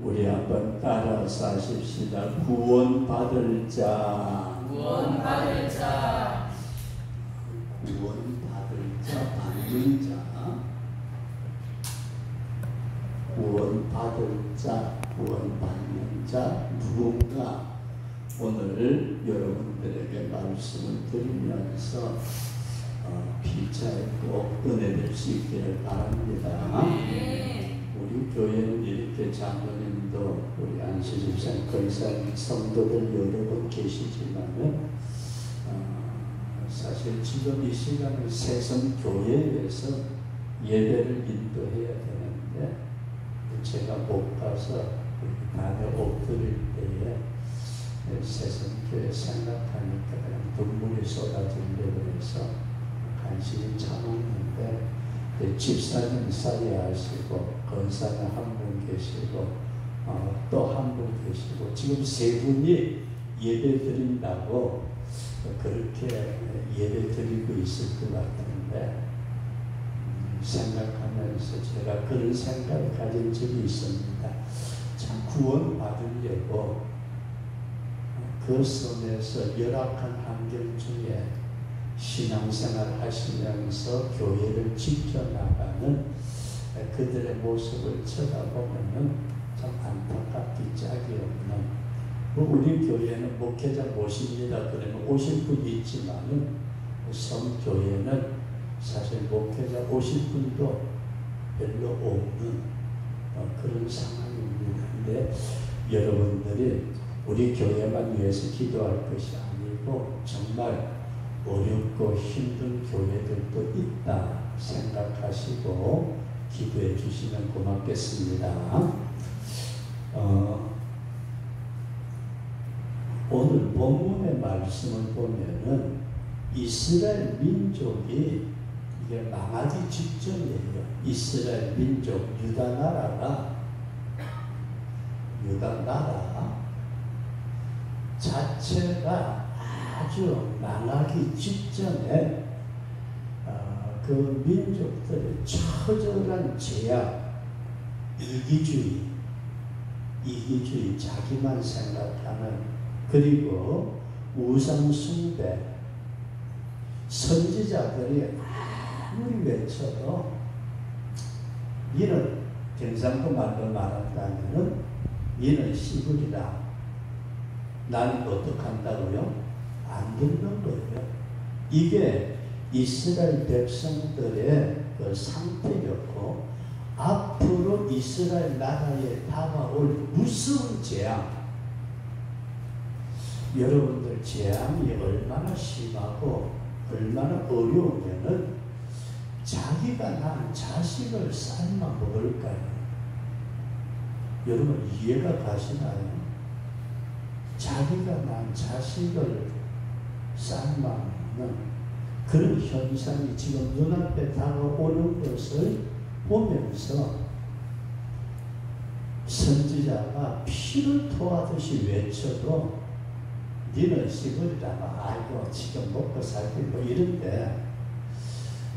우리 한번 따라서 하십시다. 구원받을 자, 구원받을 자, 구원받을 자, 받는 자, 구원받을 자, 구원받는 자, 누군가 오늘 여러분들에게 말씀을 드리면서 피차있고 은혜될 수 있기를 바랍니다. 우리 교회는 이렇게 장로님도 우리 안수집사님 그 이상 성도들 여러 분 계시지만은 사실 지금 이 시간은 새성교회에서 예배를 인도해야 되는데 제가 못 가서 밤에 엎드릴 때에 새성교회 생각하니까 그냥 눈물이 쏟아지려고 해서 간신히 참았는데 집사님 사이에 하시고 권사님 한 분 계시고 또 한 분 계시고 지금 세 분이 예배 드린다고 그렇게 예배 드리고 있을 것 같은데 생각하면서 제가 그런 생각을 가진 적이 있습니다. 참 구원받으려고 그 속에서 열악한 환경 중에 신앙생활 하시면서 교회를 지켜나가는 그들의 모습을 쳐다보면 참 안타깝기 짝이 없는 우리 교회는 목회자 모십니다. 그러면 오실 분이 있지만은 성교회는 사실 목회자 오실 분도 별로 없는 그런 상황입니다. 근데 여러분들이 우리 교회만 위해서 기도할 것이 아니고 정말 어렵고 힘든 교회들도 있다 생각하시고 기도해 주시면 고맙겠습니다. 오늘 본문의 말씀을 보면은 이스라엘 민족이 이게 망하기 직전이에요. 이스라엘 민족 유다 나라 자체가 아주 망하기 직전에 그 민족들의 처절한 제약, 이기주의, 자기만 생각하는 그리고 우상 숭배, 선지자들이 아무리 외쳐도 이는 경상도 말로 말한다면은 이는 시부리라. 나는 어떡한다고요? 안 듣는 거예요. 이게 이스라엘 백성들의 그 상태였고 앞으로 이스라엘 나라에 다가올 무서운 재앙. 여러분들 재앙이 얼마나 심하고 얼마나 어려우면은 자기가 낳은 자식을 삶아 먹을까요? 여러분 이해가 가시나요? 자기가 낳은 자식을 삶아 먹는 그런 현상이 지금 눈앞에 다가오는 것을 보면서 선지자가 피를 토하듯이 외쳐도 니는 시골이라고 아이고 지금 먹고 살고 뭐 이런데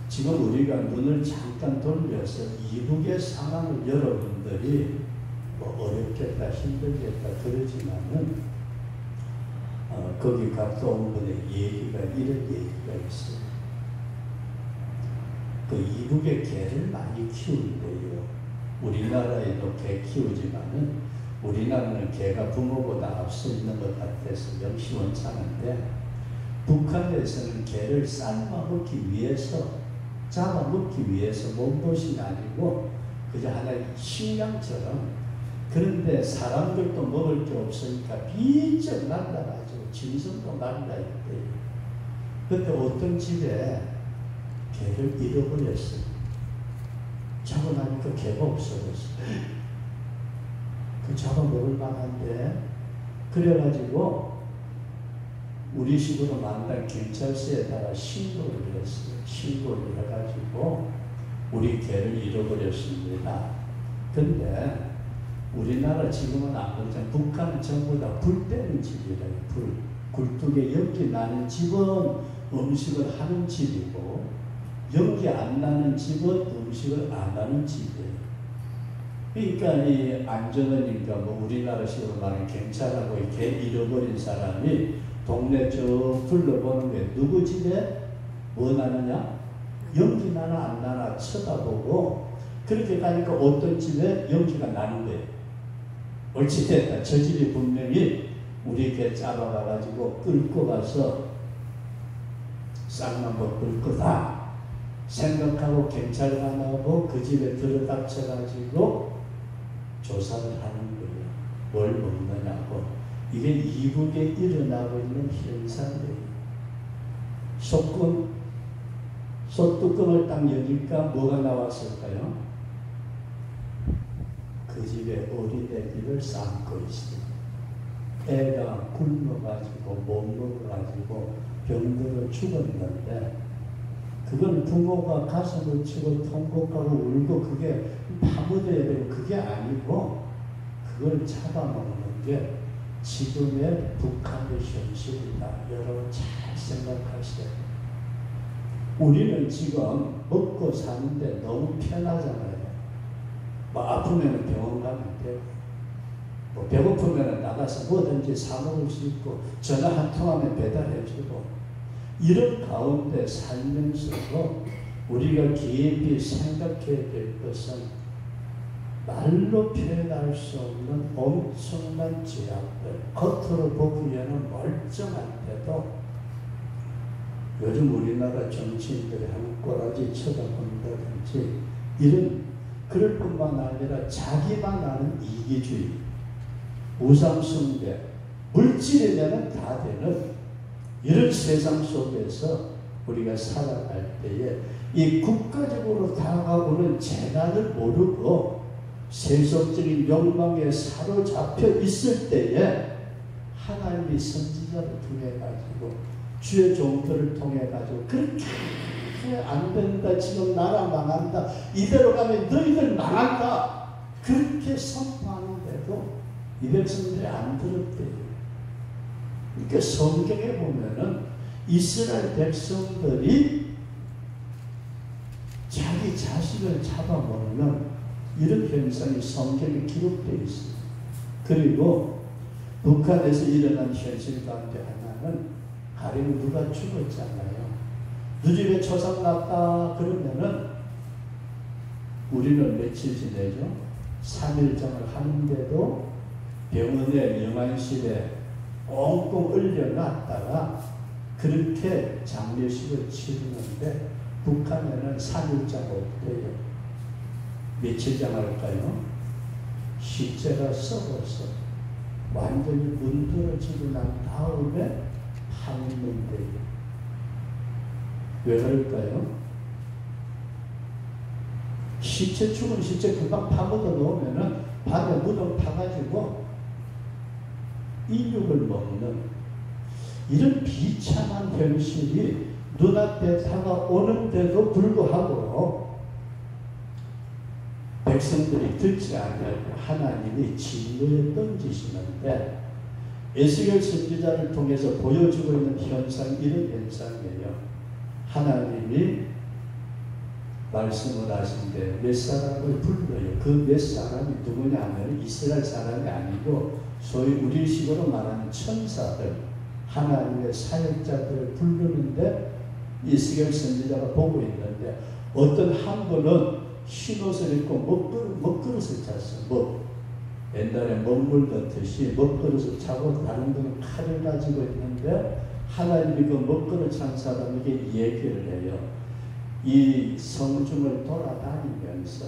지금 우리가 눈을 잠깐 돌려서 이북의 상황을 여러분들이 뭐 어렵겠다 힘들겠다 그러지만은 거기 갔다 온 분의 얘기가 이런 얘기가 있어요. 그 이북의 개를 많이 키운대요. 우리나라에도 개 키우지만은 우리나라는 개가 부모보다 앞서 있는 것 같아서 명시원찮은데 북한에서는 개를 삶아 먹기 위해서 잡아먹기 위해서 먹는 것이 아니고 그저 하나의 식량처럼 그런데 사람들도 먹을 게 없으니까 비쩍 날라가지고 짐승도 날라있대요. 그때 어떤 집에 개를 잃어버렸어요. 자고 나니까 개가 없어졌어요. 그 잡아먹을 만한데 그래가지고 우리 식으로 만난 경찰서에다가 신고를 했어요. 신고를 해가지고 우리 개를 잃어버렸습니다. 근데 우리나라 지금은 안 그렇잖아요. 북한은 전부 다 불 때는 집이래요. 굴뚝에 연기 나는 집은 음식을 하는 집이고 연기 안 나는 집은 음식을 안 하는 집이에요. 그러니까 이 안전원인가 뭐 우리나라식으로 말하면 경찰하고 이렇게 잃어버린 사람이 동네 쭉 둘러보는 게 누구 집에 뭐 나느냐? 연기 나나 안 나나 쳐다보고 그렇게 가니까 어떤 집에 연기가 나는 거예요. 옳지 됐다. 저 집이 분명히 우리 개 잡아가가지고 끌고 가서 쌍난복 끌 거다 생각하고 경찰관하고 그 집에 들어닥쳐가지고 조사를 하는 거예요. 뭘 먹느냐고. 이게 이북에 일어나고 있는 현상이에요. 소뚜껑을 딱 여니까 뭐가 나왔을까요? 그 집에 어린애들을 삶고 있어요. 애가 굶어가지고 못 먹어가지고 병들어 죽었는데 그건 부모가 가슴을 치고 통곡하고 울고 그게 파묻어야 되고 그게 아니고 그걸 잡아먹는 게 지금의 북한의 현실이다. 여러분 잘 생각하셔야 돼요. 우리는 지금 먹고 사는데 너무 편하잖아요. 뭐 아프면 병원 가면 되고 뭐 배고프면 나가서 뭐든지 사 먹을 수 있고 전화 한 통하면 배달해주고 이런 가운데 살면서도 우리가 깊이 생각해야 될 것은 말로 표현할 수 없는 엄청난 죄악들. 겉으로 보기에는 멀쩡한데도 요즘 우리나라 정치인들이 하는 꼬라지 쳐다본다든지 이런 그럴 뿐만 아니라 자기만 아는 이기주의, 우상숭배, 물질이 되면 다 되는 이런 세상 속에서 우리가 살아갈 때에 이 국가적으로 다가오는 재난을 모르고 세속적인 욕망에 사로잡혀 있을 때에 하나님이 선지자를 통해 가지고 주의 종들을 통해 가지고 그렇게 안 된다 지금 나라 망한다 이대로 가면 너희들 망한다 그렇게 선포하는데도 이 백성들이 안 들었대요. 그러니까 성경에 보면은 이스라엘 백성들이 자기 자식을 잡아먹는 이런 현상이 성경에 기록되어 있어요. 그리고 북한에서 일어난 현실 가운데 하나는 가령 누가 죽었잖아요. 너 집에 초상 났다 그러면은 우리는 며칠 지내죠? 3일장을 하는데도 병원에 영안실에 꽁꽁 얼려놨다가 그렇게 장례식을 치르는데 북한에는 3일장 없대요. 며칠장 할까요? 시체가 썩어서 완전히 문드러지고 난 다음에 파묻는데요. 왜 그럴까요? 시체, 죽은 시체 금방 파묻어 놓으면은 밤에 무덤 파가지고 인육을 먹는 이런 비참한 현실이 눈앞에 다가오는데도 불구하고 백성들이 듣지 않으려고 하나님이 진노에 던지시는데 에스겔 선지자를 통해서 보여주고 있는 현상 이런 현상이에요. 하나님이 말씀을 하신데 몇 사람을 불러요. 그 몇 사람이 누구냐 하면 이스라엘 사람이 아니고 소위 우리식으로 말하는 천사들 하나님의 사역자들을 부르는데 에스겔 선지자가 보고 있는데 어떤 한 분은 흰옷을 입고 먹그릇을 찼어. 옛날에 먹물 넣듯이 먹그릇을 차고 다른 분은 칼을 가지고 있는데 하나님이 그 먹그릇 찬 사람에게 얘기를 해요. 이 성중을 돌아다니면서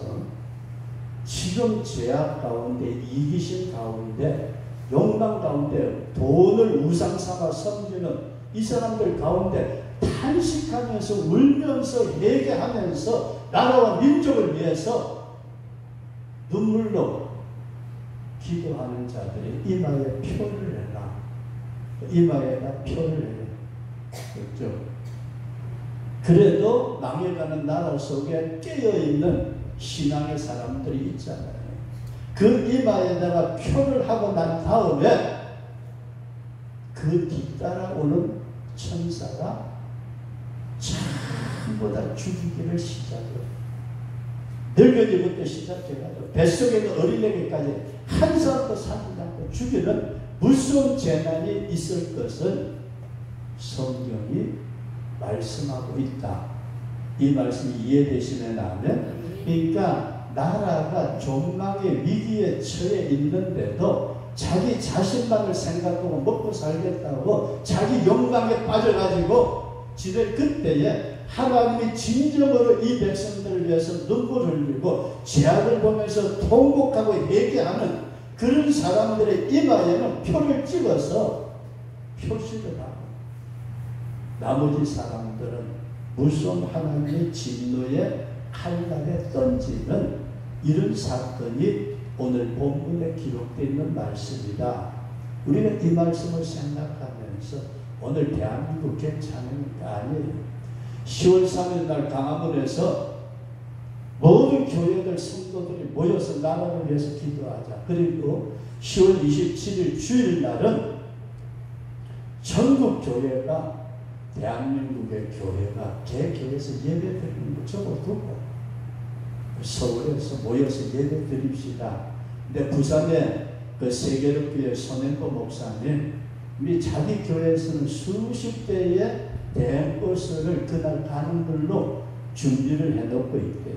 지금 죄악 가운데 이기심 가운데 욕망 가운데 돈을 우상 삼아 섬기는 이 사람들 가운데 탄식하면서 울면서 회개하면서 나라와 민족을 위해서 눈물로 기도하는 자들이 이마에 표를 해라. 이마에다 표를 해라. 그렇죠? 그래도 망해가는 나라 속에 깨어있는 신앙의 사람들이 있잖아요. 그 이마에다가 표를 하고 난 다음에 그 뒤따라오는 천사가 전부 다 죽이기를 시작해요. 늙은이부터 시작해가지고 뱃속에 있는 어린애기까지 한 사람도 살지 않고 죽이는 무서운 재난이 있을 것을 성경이 말씀하고 있다. 이 말씀이 이해되시면 아멘. 그러니까 나라가 종말의 위기에 처해 있는데도 자기 자신만을 생각하고 먹고 살겠다고 자기 욕망에 빠져가지고 지낼 그때에 하나님이 진정으로 이 백성들을 위해서 눈물을 흘리고 죄악을 보면서 통곡하고 회개하는 그런 사람들의 이마에는 표를 찍어서 표시를 하고, 나머지 사람들은 무서운 하나님의 진노의 칼날에 던지는 이런 사건이 오늘 본문에 기록되어 있는 말씀이다. 우리가 이 말씀을 생각하면서 오늘 대한민국 괜찮으니까 아니에요. 10월 3일 날 강화문에서 모든 교회들 성도들이 모여서 나라를 위해서 기도하자. 그리고 10월 27일 주일 날은 전국 교회가, 대한민국의 교회가 개교에서 예배 드리는 거 적어두고 서울에서 모여서 예배 드립시다. 근데 부산에 그 세계롭교회 손행보 목사님이 자기 교회에서는 수십 대의 대행버스를 그날 가는 걸로 준비를 해놓고 있대요.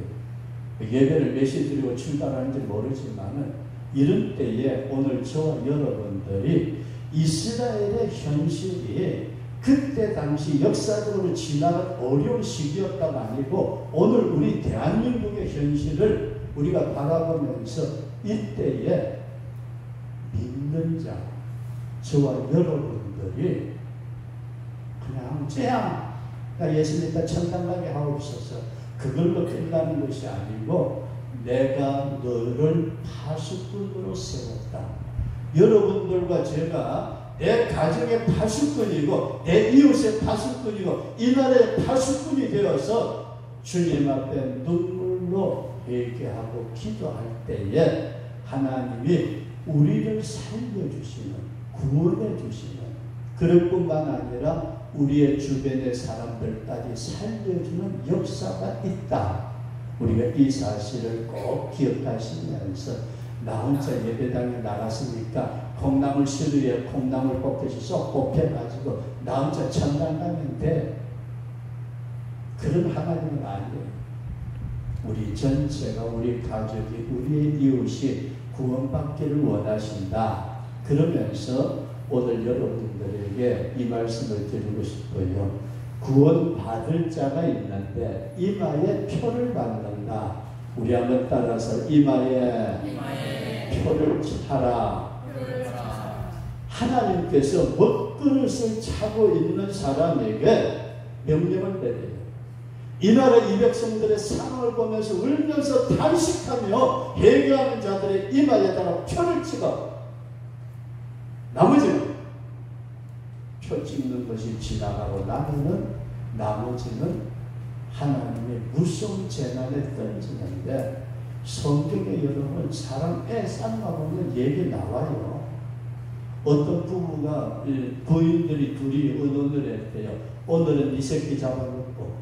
예배를 몇 시 드리고 출발하는지 모르지만은 이런 때에 오늘 저와 여러분들이 이스라엘의 현실이 그때 당시 역사적으로 지나간 어려운 시기였다가 아니고 오늘 우리 대한민국의 현실을 우리가 바라보면서 이때에 믿는 자, 저와 여러분들이 그냥 예수 믿다 천당 가게 하옵소서 그걸로 끝나는 것이 아니고 내가 너를 파수꾼으로 세웠다. 여러분들과 제가 내 가정의 파수꾼이고 내 이웃의 파수꾼이고 이 나라의 파수꾼이 되어서 주님 앞에 눈물로 회개하고 기도할 때에 하나님이 우리를 살려주시는, 구원해주시는, 그럴 뿐만 아니라 우리의 주변의 사람들까지 살려주는 역사가 있다. 우리가 이 사실을 꼭 기억하시면서 나 혼자 예배당에 나갔으니까 콩나물 시루에 콩나물 뽑듯이 쏙 뽑혀가지고 나 혼자 천당 가면 돼. 그런 하나님은 아니에요. 우리 전체가, 우리 가족이, 우리의 이웃이 구원받기를 원하신다. 그러면서 오늘 여러분들에게 이 말씀을 드리고 싶어요. 구원받을 자가 있는데 이마에 표를 받는다. 우리 한번 따라서 이마에 표를 차라. 하나님께서 먹그릇을 차고 있는 사람에게 명령을 내려요. 이 나라 이 백성들의 상황을 보면서 울면서 탄식하며 회개하는 자들의 이마에다가 표를 찍어. 나머지는 표 찍는 것이 지나가고 나머지는 하나님의 무서운 재난에 던지는데, 성경에 여러분 사람 애 삶아보면 얘기 나와요. 어떤 부부가 부인들이 둘이 의논을 했대요. 오늘은 이 새끼 잡아먹고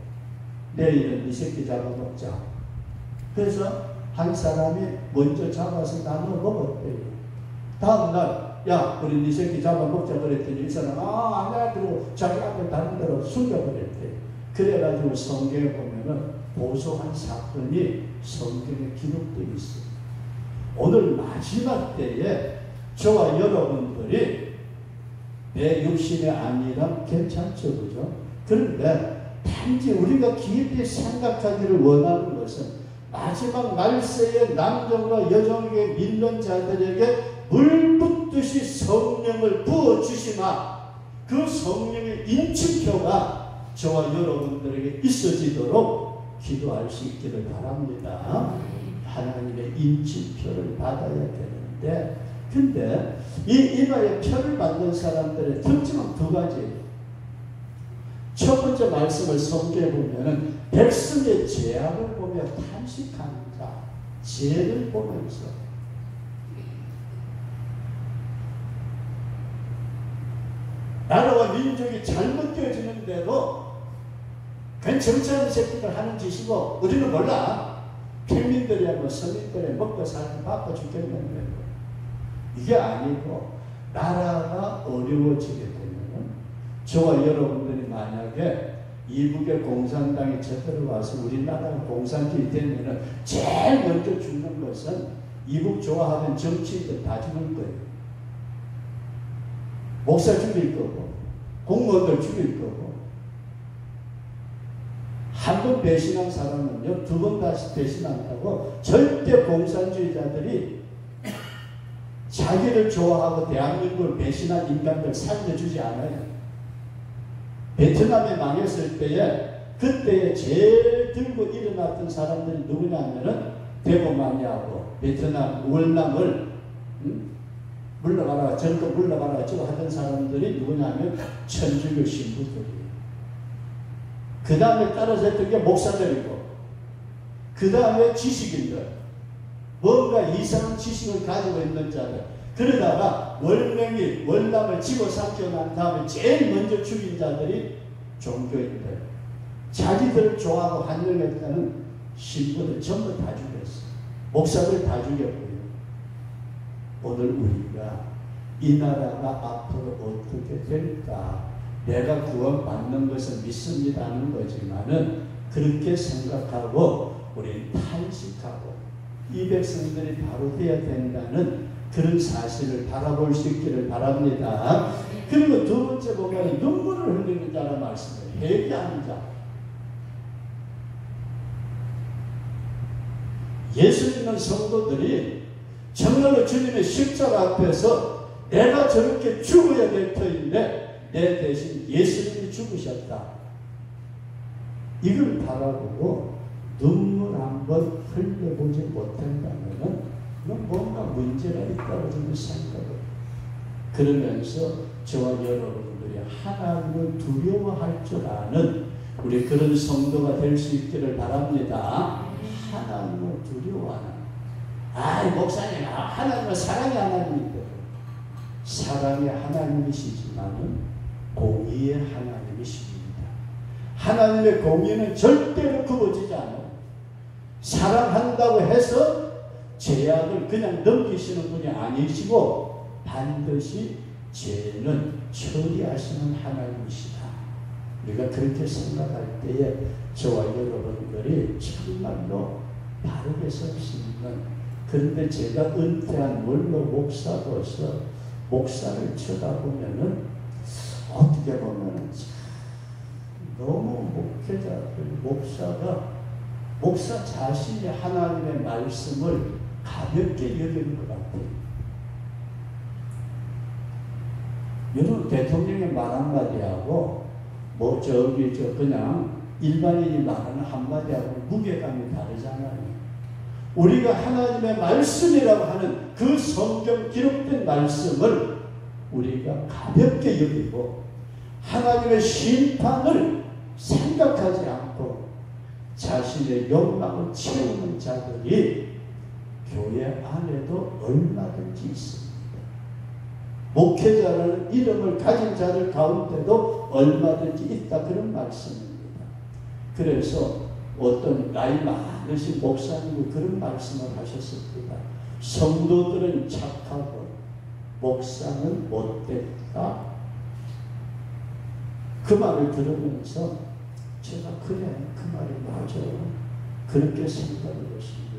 내일은 이 새끼 잡아먹자. 그래서 한 사람이 먼저 잡아서 나눠 먹었대요. 다음날 야 우리 네 새끼 잡아먹자 그랬더니 이 사람 아니야 그러고 자기 앞에 다른 데로 숨겨버렸대요. 그래가지고 성경에 보면은 보소한 사건이 성경에 기록되어 있어요. 오늘 마지막 때에 저와 여러분들이 내 육신의 안위랑 괜찮죠, 그죠? 그런데 단지 우리가 깊이 생각하기를 원하는 것은 마지막 말세에 남정과 여정에게 믿는 자들에게 물 붓듯이 성령을 부어주시나 그 성령의 인침표가 저와 여러분들에게 있어지도록 기도할 수 있기를 바랍니다. 하나님의 인침표를 받아야 되는데, 근데 이 이마에 표를 받는 사람들의 특징은 두 가지예요. 첫 번째 말씀을 성경에 보면은 백성의 죄악을 보며 탄식하는 자, 죄를 보면서 나라와 민족이 잘못되어지는데도 그냥 정치하는 새끼들 하는 짓이고 우리는 몰라. 평민들이야 뭐 서민들이 먹고 살기 바빠 죽겠는데 이게 아니고 나라가 어려워지게 되면 저와 여러분들이 만약에 이북의 공산당이 제대로 와서 우리나라가 공산주의 되면 제일 먼저 죽는 것은 이북 좋아하는 정치인들 다 죽을 거예요. 목사 죽일 거고 공무원들 죽일 거고 한 번 배신한 사람은요 2번 다시 배신한다고 절대 공산주의자들이 자기를 좋아하고 대한민국을 배신한 인간들 살려주지 않아요. 베트남이 망했을 때에 그때에 제일 들고 일어났던 사람들이 누구냐면은 대범하냐고 베트남 월남을 물러가라 전국 물러가라 지고 하던 사람들이 누구냐면 천주교 신부들이에요. 그 다음에 따라서 했던 게 목사들이고 그 다음에 지식인들 뭔가 이상한 지식을 가지고 있는 자들 그러다가 월명이 월남을 집어삼켜 난 다음에 제일 먼저 죽인 자들이 종교인들 자기들을 좋아하고 환영했다는 신부들 전부 다 죽였어. 목사들 다 죽였고요. 오늘 우리가 이 나라가 앞으로 어떻게 될까 내가 구원받는 것을 믿습니다는 거지만은 그렇게 생각하고 우리는 탄식하고 이 백성들이 바로 되어야 된다는 그런 사실을 바라볼 수 있기를 바랍니다. 그리고 두 번째 보면 눈물을 흘리는 자라 말씀을 회개하는 자. 예수 믿는 성도들이 정말로 주님의 십자가 앞에서 내가 저렇게 죽어야 될 터인데 내 대신 예수님이 죽으셨다. 이걸 바라보고 눈물 한번 흘려보지 못한다면 뭔가 문제가 있다고 저는 생각해요. 그러면서 저와 여러분들이 하나님을 두려워할 줄 아는 우리 그런 성도가 될 수 있기를 바랍니다. 하나님을 두려워하는 아이 목사님 하나님은 사랑의 하나님인데 사랑의 하나님이시지만은 공의의 하나님이십니다. 하나님의 공의는 절대로 그어지지 않아요. 사랑한다고 해서 죄악을 그냥 넘기시는 분이 아니시고 반드시 죄는 처리하시는 하나님이시다. 우리가 그렇게 생각할 때에 저와 여러분들이 정말로 바르게 설 수 있는 그런데 제가 은퇴한 원로 목사로서 목사를 쳐다보면은 어떻게 보면은 너무 목회자들 목사 자신이 하나님의 말씀을 가볍게 여기는 것 같아요. 여러분 대통령의 말 한마디하고 그냥 일반인이 말하는 한마디하고 무게감이 다르잖아요. 우리가 하나님의 말씀이라고 하는 그 성경 기록된 말씀을 우리가 가볍게 여기고 하나님의 심판을 생각하지 않고 자신의 욕망을 채우는 자들이 교회 안에도 얼마든지 있습니다. 목회자라는 이름을 가진 자들 가운데도 얼마든지 있다 그런 말씀입니다. 그래서 어떤 나이 많으신 목사님이 그런 말씀을 하셨습니다. 성도들은 착하고 목사는 못됐다. 그 말을 들으면서 제가 그래 그 말이 맞아 그렇게 생각을 했습니다.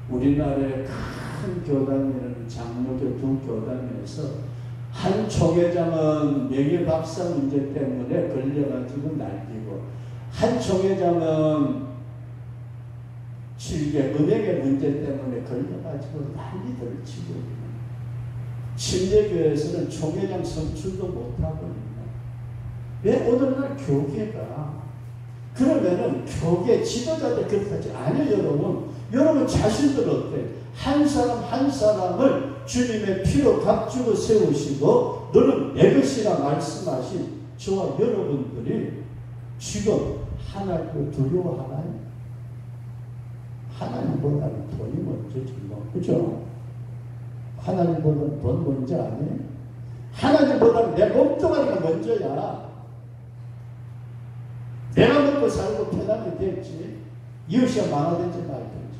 우리나라의 큰 교단이라는 장로교 두 교단에서 한 총회장은 명예박사 문제 때문에 걸려가지고 날뛰고 한 총회장은 실계 은행의 문제 때문에 걸려가지고 난리를 치고 있는 침례교회에서는 총회장 선출도 못하고 있는 왜 오늘날 교계가 그러면은 교계 지도자들 그렇게 아니요. 여러분 자신들 어때? 한 사람 한 사람을 주님의 피로 값주고 세우시고 너는 내 것이라 말씀하신 저와 여러분들이 지금 하나님을 두려워하나요? 하나님보다는 돈이 먼저지 뭐. 그죠? 하나님보다는 돈 먼저 아니에요? 하나님보다는 내 몸뚱아리가 먼저야. 내가 먹고 살고 편하게 됐지. 이웃이 많아든지 말든지.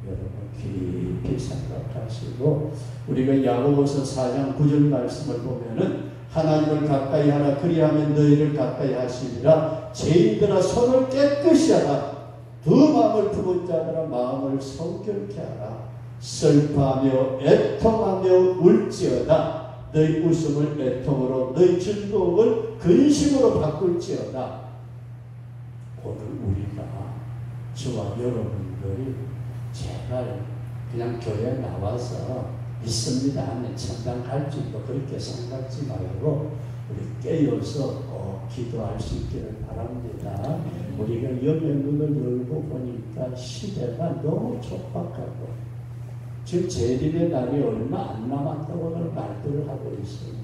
여러분 깊이 생각하시고, 우리가 야고보서 4장 9절 말씀을 보면은 하나님을 가까이 하라, 그리하면 너희를 가까이 하시리라. 죄인들아 손을 깨끗이 하라. 두 마음을 품은 자들아 마음을 성결케 하라. 슬퍼하며 애통하며 울지어다. 너희 웃음을 애통으로, 너희 즐거움을 근심으로 바꿀지어다. 오늘 우리가, 저와 여러분들이 제발 그냥 교회에 나와서 믿습니다 하면 천당 갈 줄도 그렇게 생각지 말고 우리 깨어서 기도할 수 있기를 바랍니다. 우리가 영의 눈을 열고 보니까 시대가 너무 촉박하고 지금 재림의 날이 얼마 안 남았다고 오늘 말들을 하고 있어요.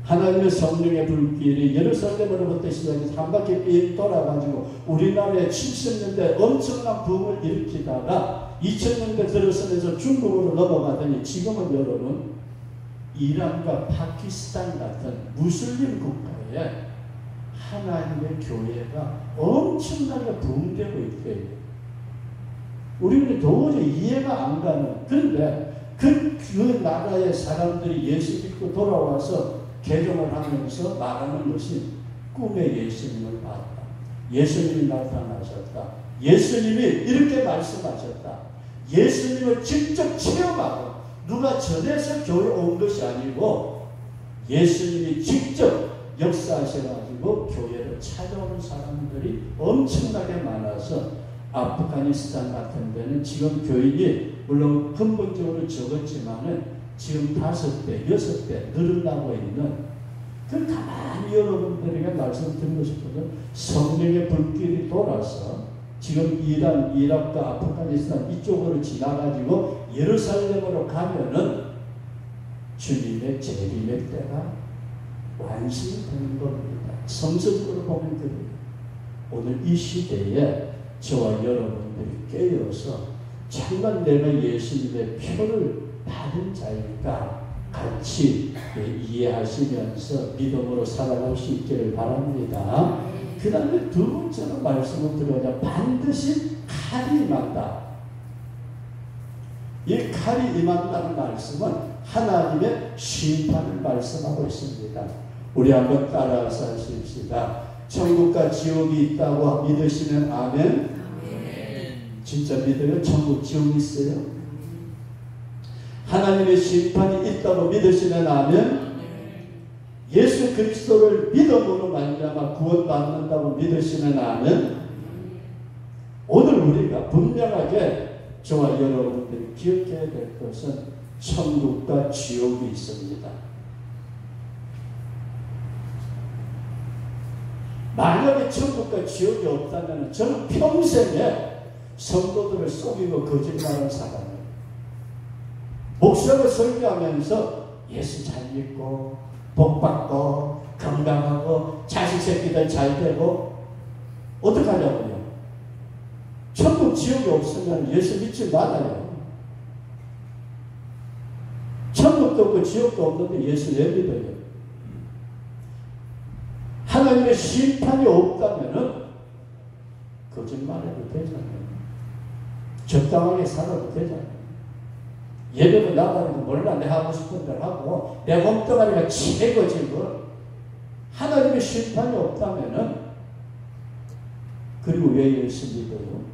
하나님의 성령의 불길이 예루살렘으로부터 시작해서 한 바퀴 삥 돌아가지고 우리나라에 70년대 엄청난 붐을 일으키다가 2000년대 들어서면서 중국으로 넘어가더니 지금은 여러분 이란과 파키스탄 같은 무슬림 국가에 하나님의 교회가 엄청나게 붐되고 있대요. 우리는 도저히 이해가 안 가는, 그런데 그 나라의 사람들이 예수 믿고 돌아와서 개종을 하면서 말하는 것이 꿈에 예수님을 봤다. 예수님이 나타나셨다. 예수님이 이렇게 말씀하셨다. 예수님을 직접 체험하고 누가 전해서 교회 온 것이 아니고 예수님이 직접 역사하셔가지고 교회를 찾아오는 사람들이 엄청나게 많아서 아프가니스탄 같은 데는 지금 교인이 물론 근본적으로 적었지만은 지금 5배, 6배 늘어나고 있는, 그 가만히 여러분들에게 말씀드리고 싶은 건 성령의 불길이 돌아서 지금 이란, 이라크과 아프가니스탄 이쪽으로 지나가지고 예루살렘으로 가면은 주님의 재림의 때가 완성이 되는 겁니다. 성서적으로 보면 그래요. 오늘 이 시대에 저와 여러분들이 깨어서 정말 내가 예수님의 표를 받은 자일까 같이 이해하시면서 믿음으로 살아갈 수 있기를 바랍니다. 그 다음에 두 번째로 말씀을 드려야 반드시 칼이 임한다. 이 칼이 임한다는 말씀은 하나님의 심판을 말씀하고 있습니다. 우리 한번 따라서 하십시다. 천국과 지옥이 있다고 믿으시면 아멘. 진짜 믿어요? 천국 지옥이 있어요? 하나님의 심판이 있다고 믿으시면 아멘. 예수 그리스도를 믿음으로 말미암아 구원받는다고 믿으시면 아멘. 오늘 우리가 분명하게 저와 여러분들이 기억해야 될 것은 천국과 지옥이 있습니다. 만약에 천국과 지옥이 없다면 저는 평생에 성도들을 속이고 거짓말하는 사람이에요. 목사를 설교하면서 예수 잘 믿고 복받고 건강하고 자식 새끼들 잘 되고 어떡하냐고요. 천국 지옥이 없으면 예수 믿지 말아요. 천국도 없고 지옥도 없는데 예수 왜 믿어요? 하나님의 심판이 없다면은 거짓말해도 되잖아요. 적당하게 살아도 되잖아요. 예배도 나가는 거 몰라. 내 하고 싶은 대로 하고 내 몸뚱아리가 치해거지고 하나님의 심판이 없다면은. 그리고 왜 예수 믿어요?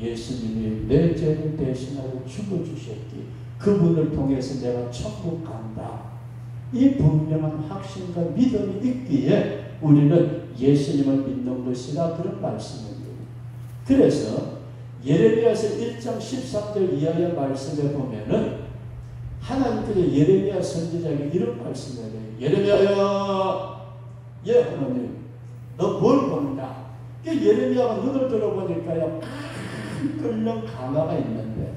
예수님이 내 죄를 대신하고 죽어주셨기, 그분을 통해서 내가 천국 간다. 이 분명한 확신과 믿음이 있기에 우리는 예수님을 믿는 것이라 그런 말씀입니다. 그래서 예레미야서 1장 13절 이하의 말씀에 보면은 하나님께서 예레미야 선지자에게 이런 말씀을 해요. 예레미야야, 예 하나님, 너 뭘 보느냐? 예레미야가 눈을 들어보니까요, 큰 끓는 가마가 있는데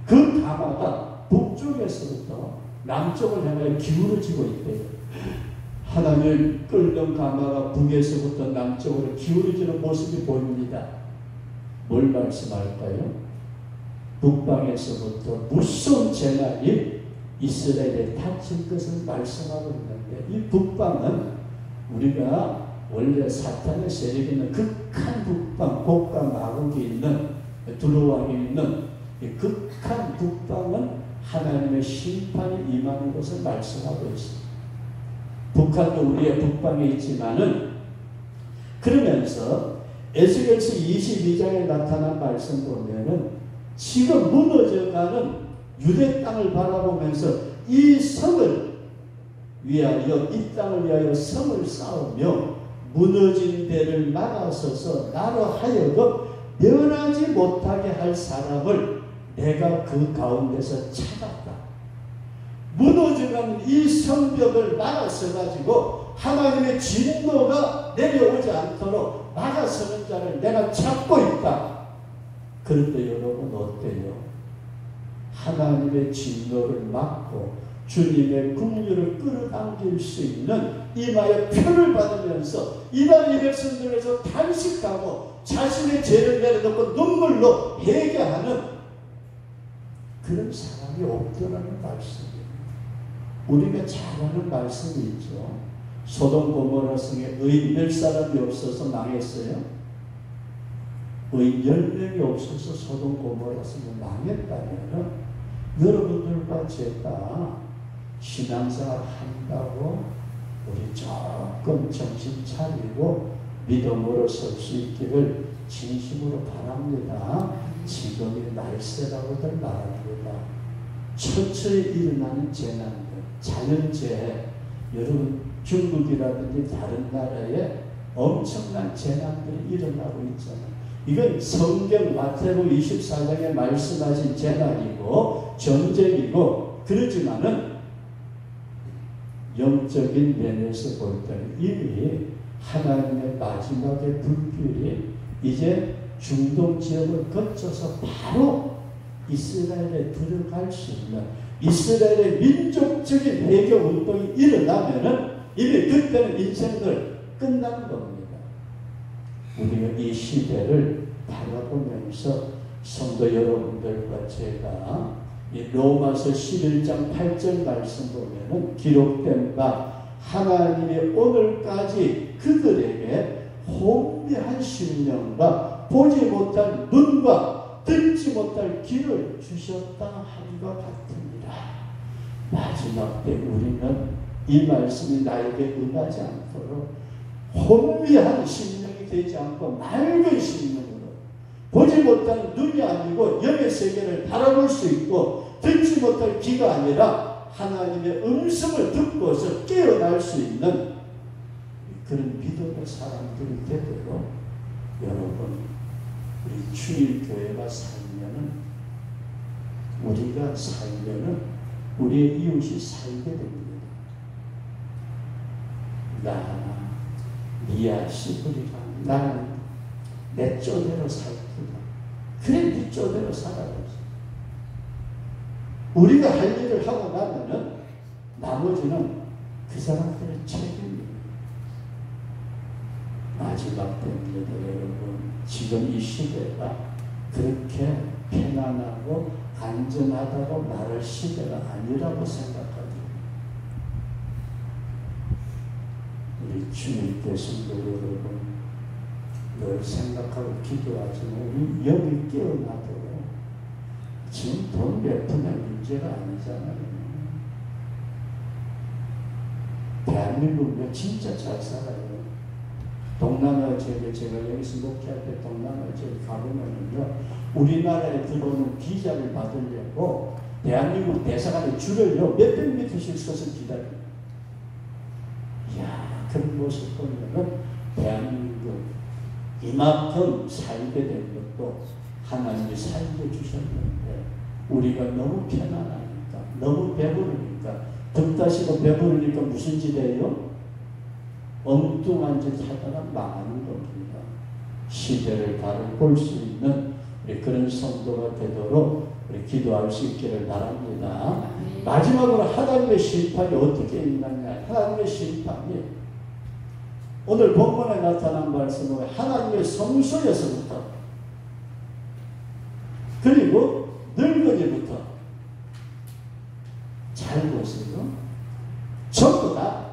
그 가마가 북쪽에서부터 남쪽을 향해 기울어지고 있대요. 하나님, 끓는 가마가 북에서부터 남쪽으로 기울어지는 모습이 보입니다. 뭘 말씀할까요? 북방에서부터 무서운 재난이 이스라엘에 닥칠 것을 말씀하고 있는데, 이 북방은 우리가 원래 사탄의 세력이 있는 극한 북방, 곡과 마국이 있는 두루왕이 있는 이 극한 북방은 하나님의 심판이 임하는 것을 말씀하고 있습니다. 북한도 우리의 북방에 있지만은, 그러면서 에스겔서 22장에 나타난 말씀 보면은 지금 무너져가는 유대 땅을 바라보면서 이 성을 위하여, 이 땅을 위하여 성을 쌓으며 무너진 데를 막아서서 나로 하여금 멸하지 못하게 할 사람을 내가 그 가운데서 찾았다. 무너져가는 이 성벽을 막아서가지고 하나님의 진노가 내려오지 않도록 막아서는 자를 내가 찾고 있다. 그런데 여러분 어때요? 하나님의 진노를 막고 주님의 긍휼을 끌어당길 수 있는 이마에 표를 받으면서 이날 이 백성들에서 탄식하고 자신의 죄를 내려놓고 눈물로 회개하는 그런 사람이 없더라는 말씀이에요. 우리가 잘 아는 말씀이 있죠. 소돔 고모라 성에 의인 몇 사람이 없어서 망했어요. 의인 10명이 없어서 소돔 고모라 성이 망했다면 여러분들과 제가 신앙생활 한다고 우리 조금 정신 차리고 믿음으로 설 수 있기를 진심으로 바랍니다. 지금이 날세라고들 말합니다. 처처에 일어나는 재난들, 자연재해, 여러분 중국이라든지 다른 나라에 엄청난 재난들이 일어나고 있잖아요. 이건 성경 마태복음 24장에 말씀하신 재난이고 전쟁이고, 그렇지만은 영적인 면에서 볼 때는 이미 하나님의 마지막의 불길이 이제 중동 지역을 거쳐서 바로 이스라엘에 들어갈 수 있는, 이스라엘의 민족적인 회개 운동이 일어나면은 이미 그때는 인생들 끝난 겁니다. 우리가 이 시대를 바라보면서 성도 여러분들과 제가 이 로마서 11장 8절 말씀 보면은 기록된 바 하나님이 오늘까지 그들에게 혼미한 심령과 보지 못할 눈과 듣지 못할 귀를 주셨다 하기가 같습니다. 마지막 때 우리는 이 말씀이 나에게 응하지 않도록 혼미한 심령이 되지 않고 맑은 심령으로, 보지 못할 눈이 아니고 영의 세계를 바라볼 수 있고 듣지 못할 귀가 아니라 하나님의 음성을 듣고서 깨어날 수 있는 그런 믿음의 사람들이 되도록 여러분, 우리 주일교회가 살면은, 우리가 살면은 우리의 이웃이 살게 됩니다. 네 아시부리가 나는 내 쪼대로 살구나. 그래, 네 쪼대로 살아야지. 우리가 할 일을 하고 나면은 나머지는 그 사람들의 책임입니다. 마지막 때입니다, 여러분. 지금 이 시대가 그렇게 편안하고 안전하다고 말할 시대가 아니라고 생각합니다. 우리 주님께 성도 여러분, 늘 생각하고 기도하지만 우리 영이 깨어나도록, 지금 돈 몇 푼의 문제가 아니잖아요. 대한민국은 진짜 잘 살아요. 동남아 지역에 제가 여기서 목회할 때 동남아 지역에 가보면요, 우리나라에 들어오는 비자를 받으려고 대한민국 대사관에 줄을요 몇백 미터씩 서서 기다려요. 이야, 그런 모습 보면은 대한민국 이만큼 살게 된 것도 하나님이 살게 주셨는데, 우리가 너무 편안하니까, 너무 배부르니까, 덥다시고 배부르니까 무슨 짓 해요? 엉뚱한 짓 하다가 망하는 겁니다. 시대를 바로 볼 수 있는 우리 그런 성도가 되도록 우리 기도할 수 있기를 바랍니다. 마지막으로 하나님의 심판이 어떻게 있느냐. 하나님의 심판이 오늘 본문에 나타난 말씀은 하나님의 성소에서부터, 그리고 늙은이부터, 잘 보세요, 전부 다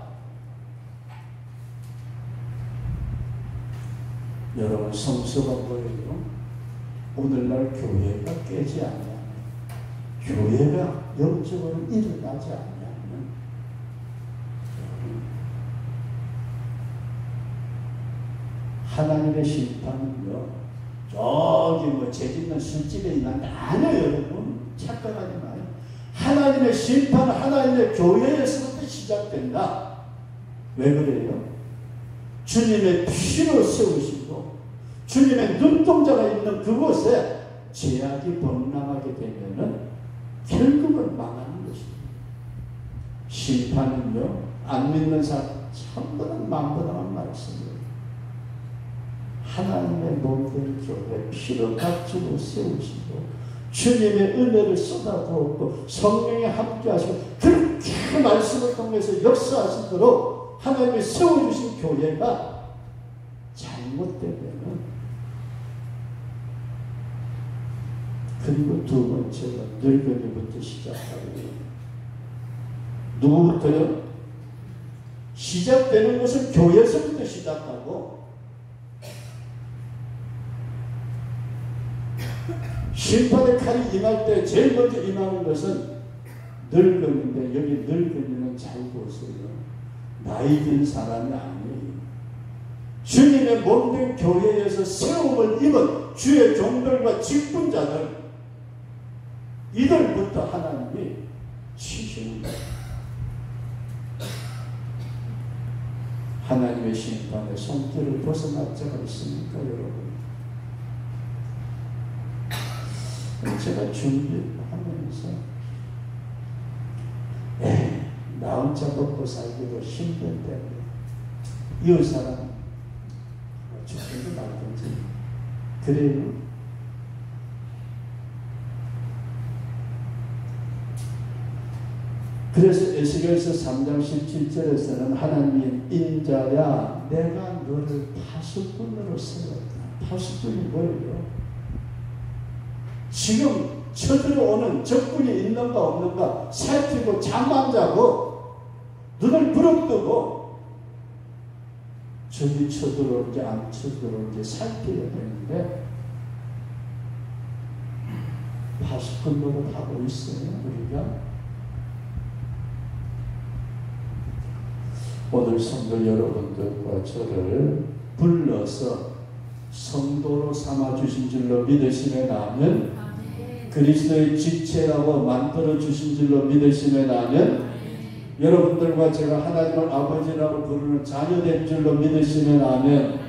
여러분 성소가 뭐예요? 오늘날 교회가 깨지 않냐, 교회가 영적으로 일어나지 않냐면 하나님의 심판은요, 저기 뭐 죄짓는 술집에 있는 게 아니에요. 여러분 착각하지 마요. 하나님의 심판은 하나님의 교회에서부터 시작된다. 왜 그래요? 주님의 피로 세우시고 주님의 눈동자가 있는 그곳에 죄악이 범람하게 되면은 결국은 망하는 것입니다. 심판은요, 안 믿는 사람 천번은 만번한 말씀이에요. 하나님의 몸된 교회 피로 값주고 세우시고 주님의 은혜를 쏟아부었고 성령이 함께하시고 그렇게 말씀을 통해서 역사하시도록 하나님이 세워주신 교회가 잘못되면, 그리고 두 번째로 늙은이부터 시작하고, 누구부터요? 시작되는 것은 교회에서부터 시작하고, 심판의 칼이 임할 때 제일 먼저 임하는 것은 늙은인데, 여기 늙은이는 잘 보세요. 나이 든 사람이 아니에요. 주님의 몸된 교회에서 세움을 입은 주의 종들과 직분자들, 이들부터 하나님이 치시는 거예요. 하나님의 심판의 손길을 벗어날 자가 있습니까, 여러분? 제가 준비하면서 나 혼자 먹고 살기도 힘든데 이웃 사람 죽든지 말든지 그래요. 그래서 에스겔서 3장 17절에서는 하나님, 인자야 내가 너를 파수꾼으로 세웠다. 파수꾼이 뭐예요? 지금 쳐들어오는 적군이 있는가 없는가 살피고 잠 안 자고 눈을 부릅뜨고 적이 쳐들어오는지 안 쳐들어오는지 살펴야 되는데 파수꾼 노릇 하고 있어요, 우리가. 오늘 성도 여러분들과 저를 불러서 성도로 삼아주신 줄로 믿으시며 나면, 그리스도의 지체라고 만들어주신 줄로 믿으시며 나면, 여러분들과 제가 하나님을 아버지라고 부르는 자녀된 줄로 믿으시며 나면,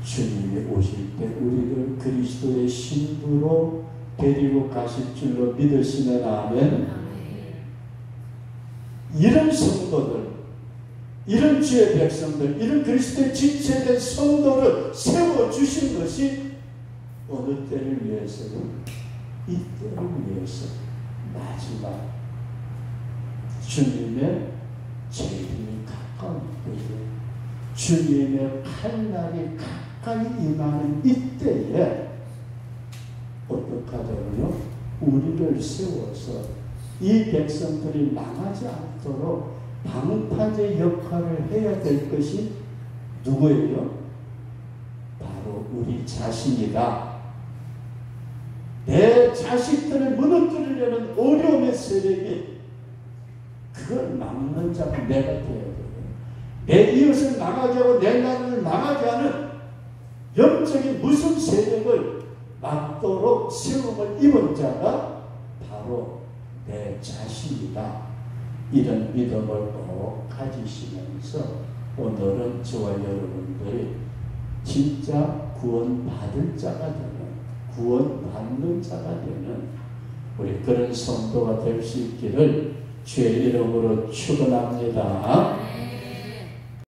주님이 오실 때 우리를 그리스도의 신부로 데리고 가실 줄로 믿으시며 나면, 이런 성도들, 이런 주의 백성들, 이런 그리스도의 지체된 성도를 세워주신 것이 어느 때를 위해서요? 이 때를 위해서 마지막 주님의 재림이 가까운 때에, 주님의 칼날이 가까이 임하는 이때에 어떻게 하자고요? 우리를 세워서 이 백성들이 망하지 않도록 방파제 역할을 해야 될 것이 누구예요? 바로 우리 자신이다. 내 자식들을 무너뜨리려는 어려움의 세력이, 그걸 막는 자가 내가 되어야 돼요. 내 이웃을 망하게 하고 내 나라를 망하게 하는 영적인 무슨 세력을 막도록 세움을 입은 자가 바로 내 자신이다. 이런 믿음을 꼭 가지시면서 오늘은 저와 여러분들이 진짜 구원받을 자가 되는, 구원받는 자가 되는 우리 그런 성도가 될 수 있기를 주의 이름으로 축원합니다.